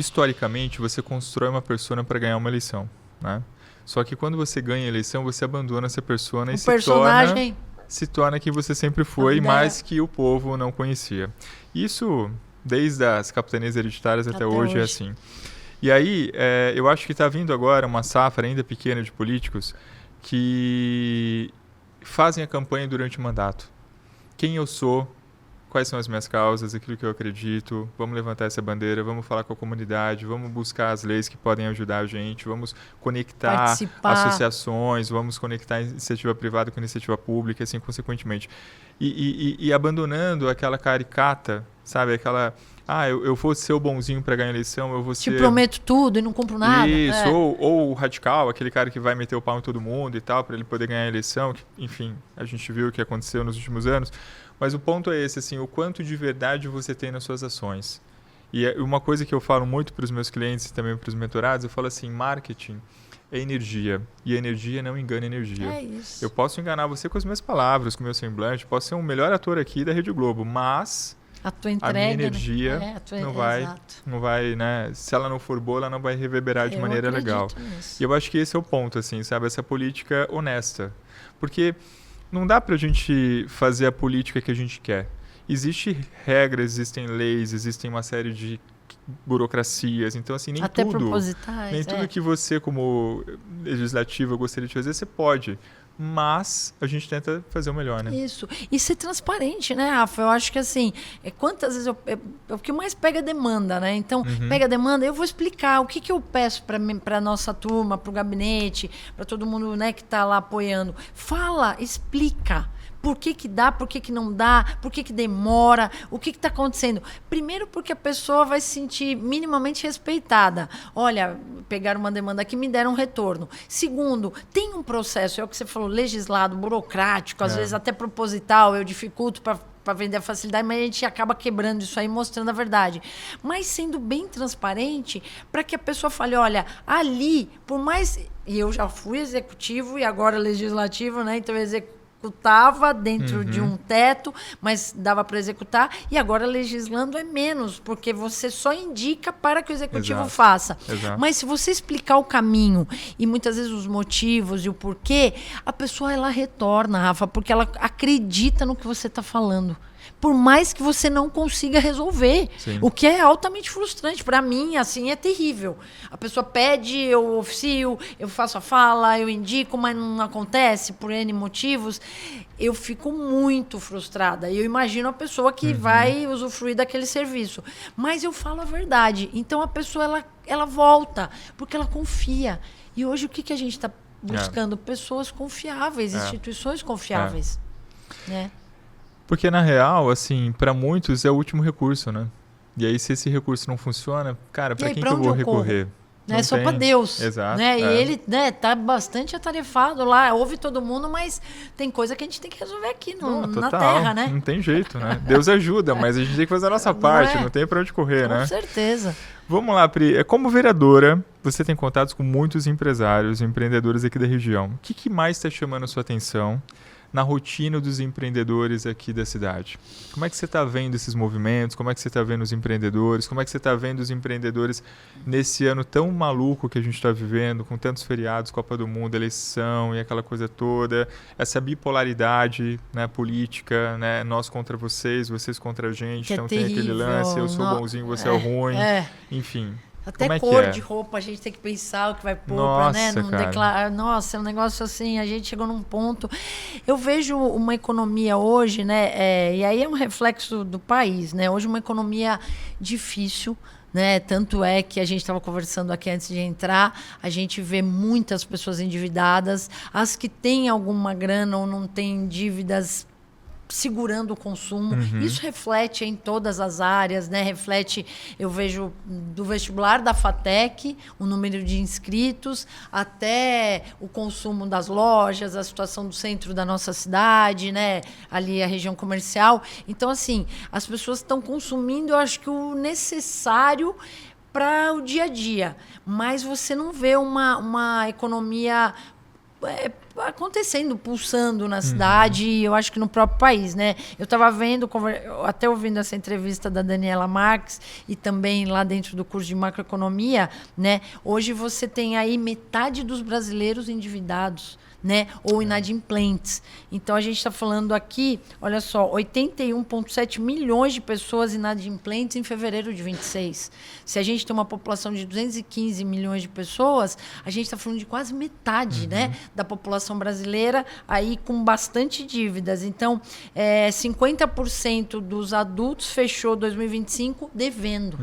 Historicamente, você constrói uma persona para ganhar uma eleição, né? Só que quando você ganha a eleição, você abandona essa persona e se torna quem você sempre foi, mas que o povo não conhecia. Isso, desde as capitanias hereditárias até hoje é assim. E aí, eu acho que está vindo agora uma safra ainda pequena de políticos que fazem a campanha durante o mandato. Quem eu sou, quais são as minhas causas, aquilo que eu acredito, vamos levantar essa bandeira, vamos falar com a comunidade, vamos buscar as leis que podem ajudar a gente, vamos conectar associações, vamos conectar iniciativa privada com iniciativa pública, assim, consequentemente. E abandonando aquela caricata, sabe, aquela... eu vou ser o bonzinho para ganhar a eleição, eu vou ser... Te prometo tudo e não cumpro nada. Isso, ou o radical, aquele cara que vai meter o pau em todo mundo e tal, para ele poder ganhar a eleição, que, enfim, a gente viu o que aconteceu nos últimos anos. Mas o ponto é esse, assim, o quanto de verdade você tem nas suas ações. E uma coisa que eu falo muito para os meus clientes e também para os mentorados, eu falo assim, marketing é energia. E a energia não engana energia. É isso. Eu posso enganar você com as minhas palavras, com o meu semblante, posso ser o melhor ator aqui da Rede Globo, mas... A tua entrega, a minha energia não vai, né? Se ela não for boa, ela não vai reverberar de maneira legal. Nisso. E eu acho que esse é o ponto, assim, sabe? Essa política honesta. Porque não dá pra gente fazer a política que a gente quer. Existem regras, existem leis, existem uma série de burocracias. Então, assim, nem até tudo... propositais. Nem tudo que você, como legislativo, gostaria de fazer, você pode. Mas a gente tenta fazer o melhor, né? Isso. E ser transparente, né, Rafa? Eu acho que, assim, quantas vezes o que mais pega é demanda, né? Então, pega a demanda, eu vou explicar o que eu peço para a nossa turma, para o gabinete, para todo mundo, né, que está lá apoiando. Fala, explica. Por que dá, por que não dá, por que demora, o que está acontecendo. Primeiro porque a pessoa vai se sentir minimamente respeitada. Olha, pegaram uma demanda aqui, me deram um retorno. Segundo, tem um processo, é o que você falou, legislado, burocrático, às vezes até proposital, eu dificulto para vender a facilidade, mas a gente acaba quebrando isso aí, mostrando a verdade. Mas sendo bem transparente, para que a pessoa fale, olha, ali, por mais... E eu já fui executivo e agora legislativo, né? Então, executava dentro de um teto, mas dava para executar, e agora legislando é menos, porque você só indica para que o executivo faça. Exato. Mas se você explicar o caminho e muitas vezes os motivos e o porquê, a pessoa ela retorna, Rafa, porque ela acredita no que você está falando. Por mais que você não consiga resolver. Sim. O que é altamente frustrante. Para mim, assim, é terrível. A pessoa pede, eu oficio, eu faço a fala, eu indico, mas não acontece por N motivos. Eu fico muito frustrada. E eu imagino a pessoa que vai usufruir daquele serviço. Mas eu falo a verdade. Então, a pessoa, ela volta, porque ela confia. E hoje, o que a gente está buscando? Pessoas confiáveis, instituições confiáveis. Né? Porque, na real, assim, para muitos é o último recurso, né? E aí, se esse recurso não funciona, cara, para quem que eu vou recorrer? É só para Deus. Exato. Né? E ele, né, tá bastante atarefado lá, ouve todo mundo, mas tem coisa que a gente tem que resolver aqui na Terra, né? Não tem jeito, né? Deus ajuda, mas a gente tem que fazer a nossa parte, não tem para onde correr, né? Com certeza. Vamos lá, Pri. Como vereadora, você tem contatos com muitos empresários, empreendedores aqui da região. O que mais está chamando a sua atenção na rotina dos empreendedores aqui da cidade? Como é que você está vendo esses movimentos? Como é que você está vendo os empreendedores? Como é que você está vendo os empreendedores nesse ano tão maluco que a gente está vivendo, com tantos feriados, Copa do Mundo, eleição e aquela coisa toda, essa bipolaridade, né, política, né, nós contra vocês contra a gente, então tem aquele lance, eu sou bonzinho, você é o ruim, enfim. Até cor de roupa a gente tem que pensar o que vai pôr, né? Não declarar. Nossa, é um negócio assim, a gente chegou num ponto. Eu vejo uma economia hoje, né? E aí é um reflexo do país, né? Hoje uma economia difícil, né? Tanto é que a gente estava conversando aqui antes de entrar, a gente vê muitas pessoas endividadas, as que têm alguma grana ou não têm dívidas segurando o consumo. Isso reflete em todas as áreas, né? Reflete, eu vejo do vestibular da FATEC, o número de inscritos, até o consumo das lojas, a situação do centro da nossa cidade, né? Ali a região comercial. Então, assim, as pessoas estão consumindo, eu acho que o necessário para o dia a dia. Mas você não vê uma economia acontecendo, pulsando na cidade e eu acho que no próprio país, né? Eu estava vendo, até ouvindo essa entrevista da Daniela Marques e também lá dentro do curso de macroeconomia, né? Hoje você tem aí metade dos brasileiros endividados, né? Ou inadimplentes. Então, a gente está falando aqui, olha só, 81,7 milhões de pessoas inadimplentes em fevereiro de 26. Se a gente tem uma população de 215 milhões de pessoas, a gente está falando de quase metade, né, da população brasileira aí com bastante dívidas. Então, 50% dos adultos fechou 2025 devendo.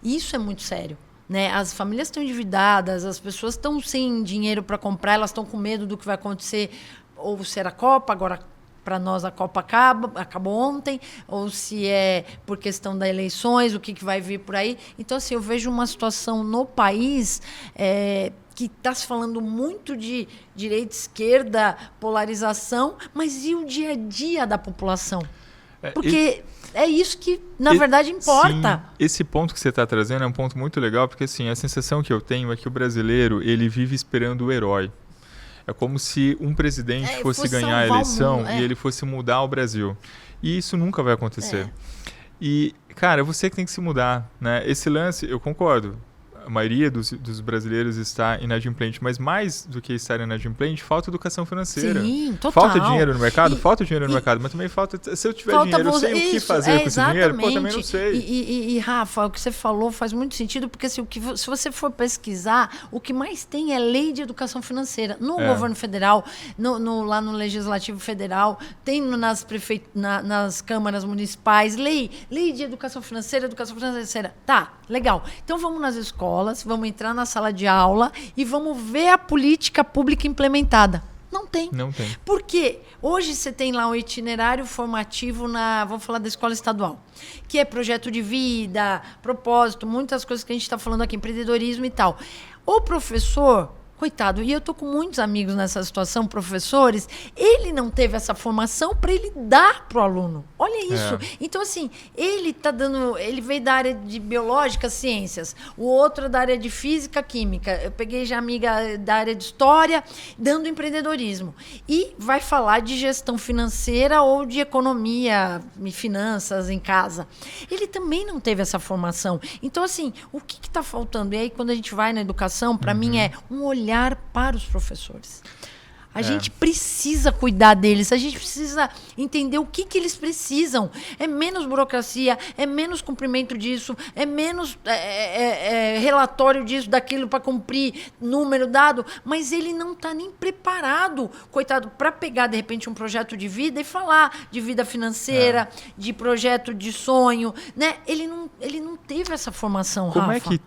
Isso é muito sério. Né? As famílias estão endividadas, as pessoas estão sem dinheiro para comprar, elas estão com medo do que vai acontecer, ou ser a Copa, agora para nós a Copa acabou ontem, ou se é por questão das eleições, o que vai vir por aí. Então, assim, eu vejo uma situação no país que está se falando muito de direita, esquerda, polarização, mas e o dia a dia da população? Porque é isso que, na verdade, importa. Sim, esse ponto que você está trazendo é um ponto muito legal, porque assim, a sensação que eu tenho é que o brasileiro ele vive esperando o herói. É como se um presidente fosse ganhar a eleição e ele fosse mudar o Brasil. E isso nunca vai acontecer. E, cara, você que tem que se mudar, né? Esse lance, eu concordo. A maioria dos brasileiros está inadimplente, mas mais do que estar inadimplente, falta educação financeira. Sim, total. Falta dinheiro no mercado? Falta dinheiro no mercado, mas também falta... Se eu tiver dinheiro, eu sei o que fazer com esse dinheiro? Pô, também não sei. E, Rafa, o que você falou faz muito sentido, porque assim, se você for pesquisar, o que mais tem é lei de educação financeira. No governo federal, lá no Legislativo Federal, tem nas câmaras municipais, lei de educação financeira. Tá, legal. Então vamos nas escolas, vamos entrar na sala de aula e vamos ver a política pública implementada. Não tem. Não tem. Porque hoje você tem lá um itinerário formativo vamos falar da escola estadual, que é projeto de vida, propósito, muitas coisas que a gente está falando aqui, empreendedorismo e tal. O professor, coitado, e eu tô com muitos amigos nessa situação, professores, ele não teve essa formação para ele dar pro aluno. Olha isso. Então, assim, ele veio da área de biológica, ciências, o outro da área de física, química. Eu peguei já amiga da área de história, dando empreendedorismo. E vai falar de gestão financeira ou de economia e finanças em casa. Ele também não teve essa formação. Então, assim, o que está faltando? E aí, quando a gente vai na educação, para mim é um olhar para os professores. A gente precisa cuidar deles, a gente precisa entender o que eles precisam. É menos burocracia, é menos cumprimento disso, é menos relatório disso, daquilo para cumprir número dado, mas ele não está nem preparado, coitado, para pegar, de repente, um projeto de vida e falar de vida financeira, de projeto de sonho, né? Ele não teve essa formação, Como Rafa. é que